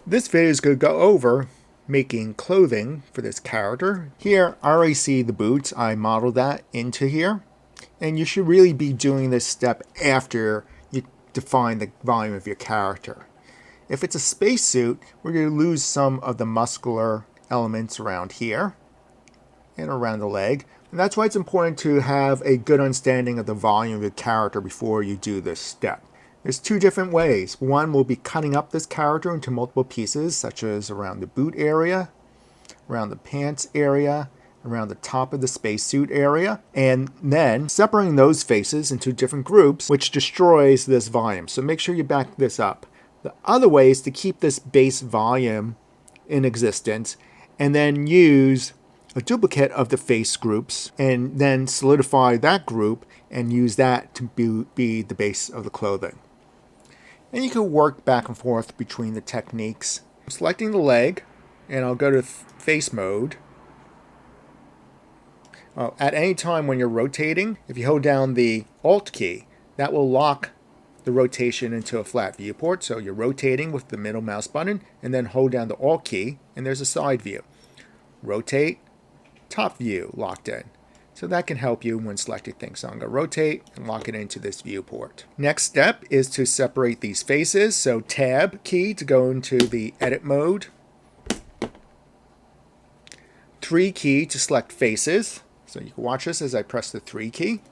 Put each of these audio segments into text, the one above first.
This video is going to go over making clothing for this character. Here, I already see the boots. I modeled that into here. And you should really be doing this step after you define the volume of your character. If it's a spacesuit, we're going to lose some of the muscular elements around here and around the leg. And that's why it's important to have a good understanding of the volume of your character before you do this step. There's two different ways. One will be cutting up this character into multiple pieces, such as around the boot area, around the pants area, around the top of the spacesuit area, and then separating those faces into different groups, which destroys this volume. So make sure you back this up. The other way is to keep this base volume in existence and then use a duplicate of the face groups and then solidify that group and use that to be the base of the clothing. And you can work back and forth between the techniques. I'm selecting the leg, and I'll go to face mode. At any time when you're rotating, if you hold down the Alt key, that will lock the rotation into a flat viewport. So you're rotating with the middle mouse button, and then hold down the Alt key, and there's a side view. Rotate, top view locked in. So that can help you when selecting things. So I'm going to rotate and lock it into this viewport. Next step is to separate these faces. So Tab key to go into the edit mode. 3 key to select faces. So you can watch this as I press the 3 key.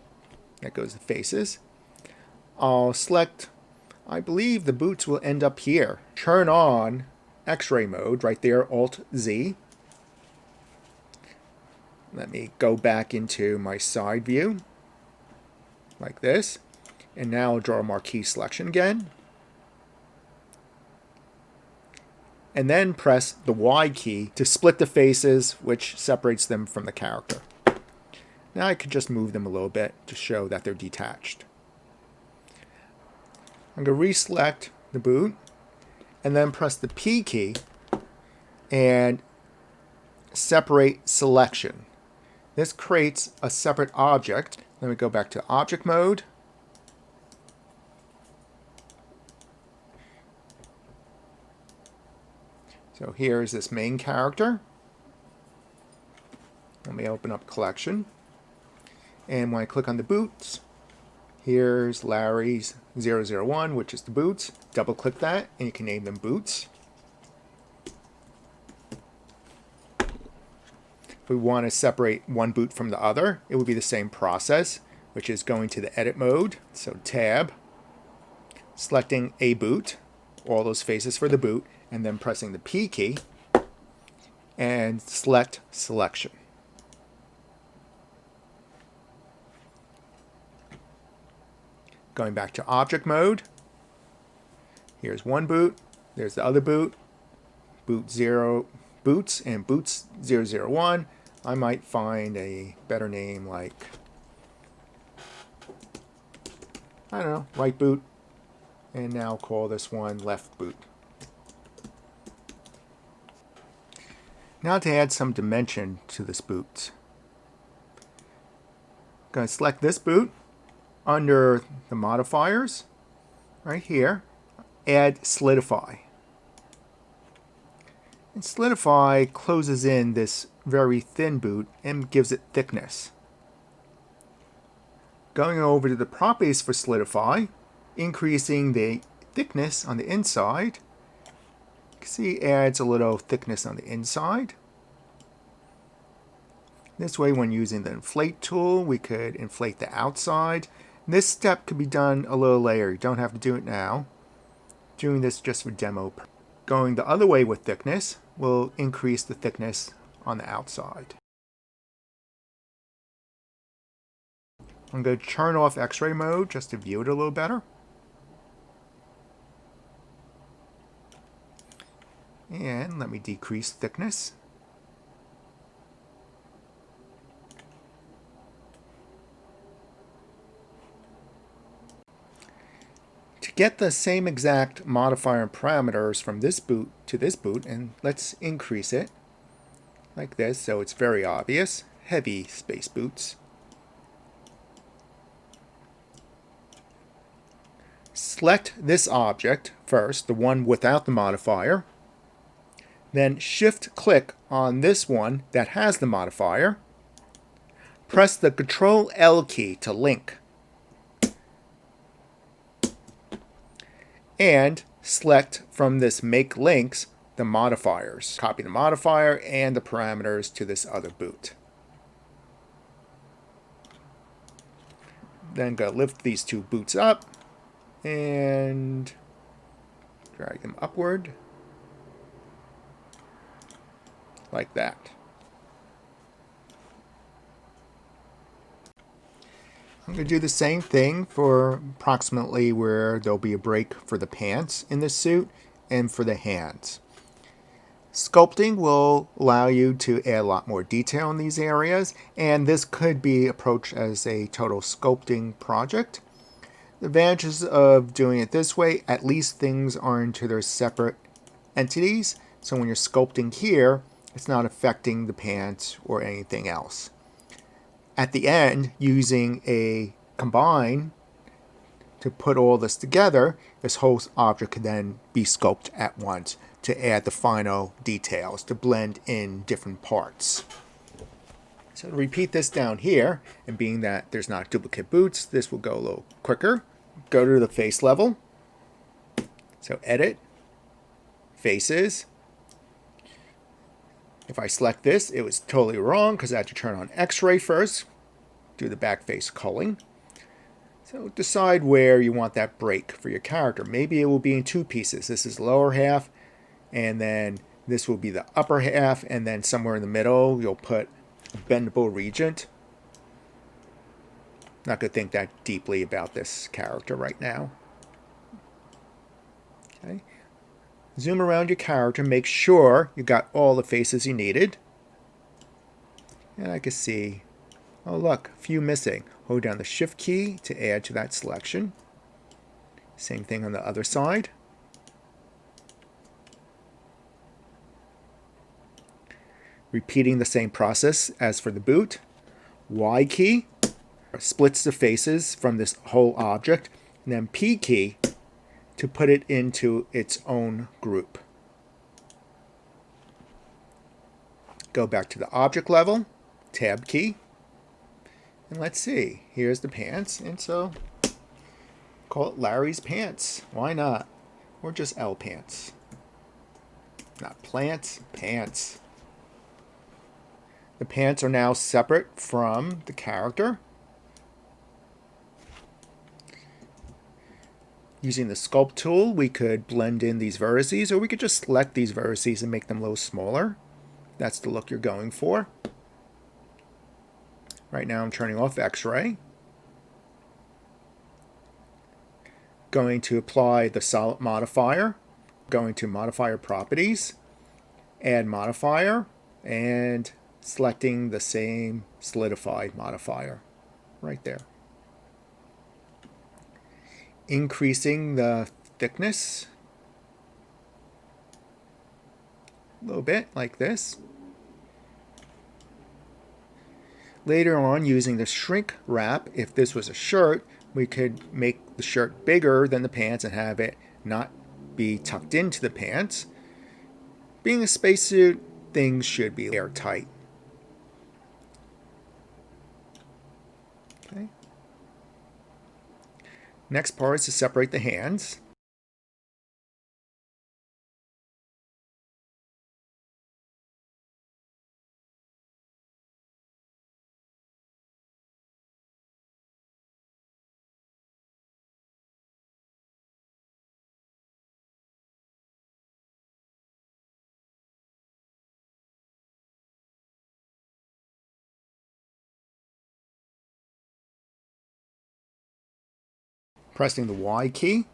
That goes to faces. I'll select, I believe the boots will end up here. Turn on X-ray mode right there, Alt-Z. Let me go back into my side view, like this. And now I'll draw a marquee selection again. And then press the Y key to split the faces, which separates them from the character. Now I could just move them a little bit to show that they're detached. I'm going to reselect the boot, and then press the P key and separate selection. This creates a separate object. Let me go back to object mode. So here's this main character. Let me open up collection. And when I click on the boots, here's Larry's 001, which is the boots. Double click that and you can name them boots. If we want to separate one boot from the other, it would be the same process, which is going to the edit mode. So tab, selecting a boot, all those faces for the boot, and then pressing the P key and select selection. Going back to object mode, here's one boot, there's the other boot, boots and boots 001. I might find a better name like, I don't know, right boot, and now call this one left boot. Now to add some dimension to this boot, I'm going to select this boot under the modifiers right here, add solidify. And solidify closes in this very thin boot and gives it thickness. Going over to the properties for solidify, increasing the thickness on the inside. You can see it adds a little thickness on the inside. This way, when using the inflate tool, we could inflate the outside. This step could be done a little later. You don't have to do it now. Doing this just for demo. Going the other way with thickness will increase the thickness on the outside. I'm going to turn off X-ray mode just to view it a little better. And let me decrease thickness. To get the same exact modifier and parameters from this boot to this boot, and let's increase it like this so it's very obvious. Heavy space boots. Select this object first, the one without the modifier, Then shift click on this one that has the modifier. Press the Control L key to link. And select from this Make Links the modifiers. Copy the modifier and the parameters to this other boot. Then go lift these two boots up and drag them upward like that. I'm going to do the same thing for approximately where there'll be a break for the pants in this suit and for the hands. Sculpting will allow you to add a lot more detail in these areas, and this could be approached as a total sculpting project. The advantages of doing it this way, at least things are into their separate entities, so when you're sculpting here, it's not affecting the pants or anything else. At the end, using a combine to put all this together, this whole object can then be sculpted at once to add the final details, to blend in different parts. So to repeat this down here, and being that there's not duplicate boots, this will go a little quicker. Go to the face level. So edit, faces. If I select this, it was totally wrong because I had to turn on X-ray first. Do the back face culling. So decide where you want that break for your character. Maybe it will be in two pieces. This is the lower half, and then this will be the upper half, and then somewhere in the middle you'll put a bendable region. Not going to think that deeply about this character right now. Okay. Zoom around your character, make sure you got all the faces you needed. And I can see, oh look, a few missing. Hold down the Shift key to add to that selection. Same thing on the other side. Repeating the same process as for the boot. Y key splits the faces from this whole object, and then P key to put it into its own group. Go back to the object level, Tab key, and let's see, here's the pants, and so call it Larry's pants. Why not? Or just L pants. Not plants, pants. The pants are now separate from the character. Using the sculpt tool, we could blend in these vertices, or we could just select these vertices and make them a little smaller. That's the look you're going for. Right now I'm turning off X-ray. Going to apply the solid modifier. Going to modifier properties, add modifier, and selecting the same solidified modifier right there. Increasing the thickness a little bit like this. Later on, using the shrink wrap, if this was a shirt, we could make the shirt bigger than the pants and have it not be tucked into the pants. Being a spacesuit, things should be airtight. Okay. Next part is to separate the hands. Pressing the Y key,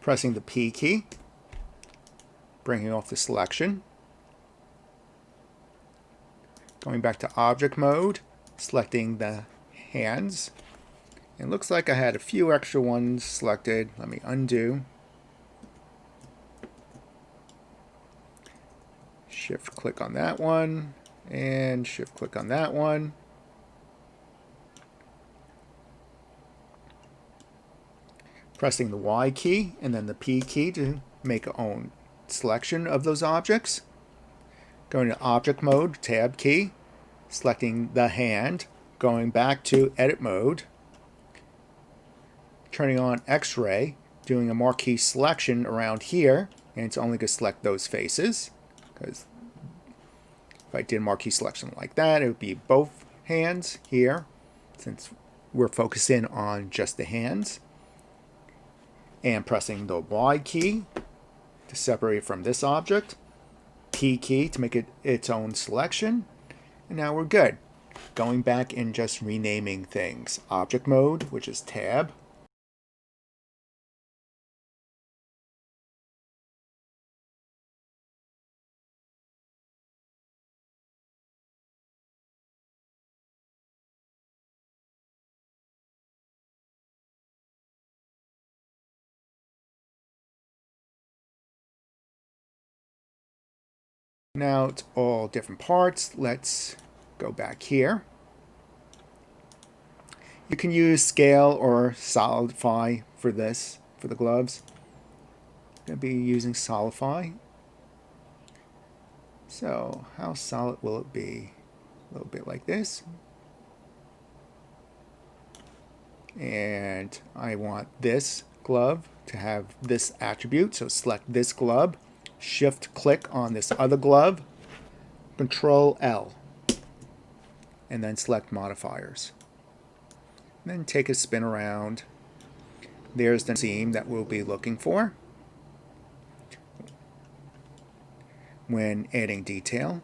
pressing the P key, bringing off the selection, going back to object mode, selecting the hands. It looks like I had a few extra ones selected. Let me undo. Shift click on that one, and shift click on that one. Pressing the Y key and then the P key to make our own selection of those objects. Going to object mode, tab key, selecting the hand, going back to edit mode, turning on X-ray, doing a marquee selection around here, and it's only going to select those faces, because if I did a marquee selection like that, it would be both hands here, since we're focusing on just the hands, and pressing the Y key to separate it from this object, P key to make it its own selection, and now we're good. Going back and just renaming things. Object mode, which is tab. Now it's all different parts. Let's go back here. You can use scale or solidify for this, for the gloves. I'm going to be using solidify. So how solid will it be? A little bit like this. And I want this glove to have this attribute, so select this glove, shift click on this other glove, Control L, and then select modifiers. And then take a spin around. There's the seam that we'll be looking for when adding detail.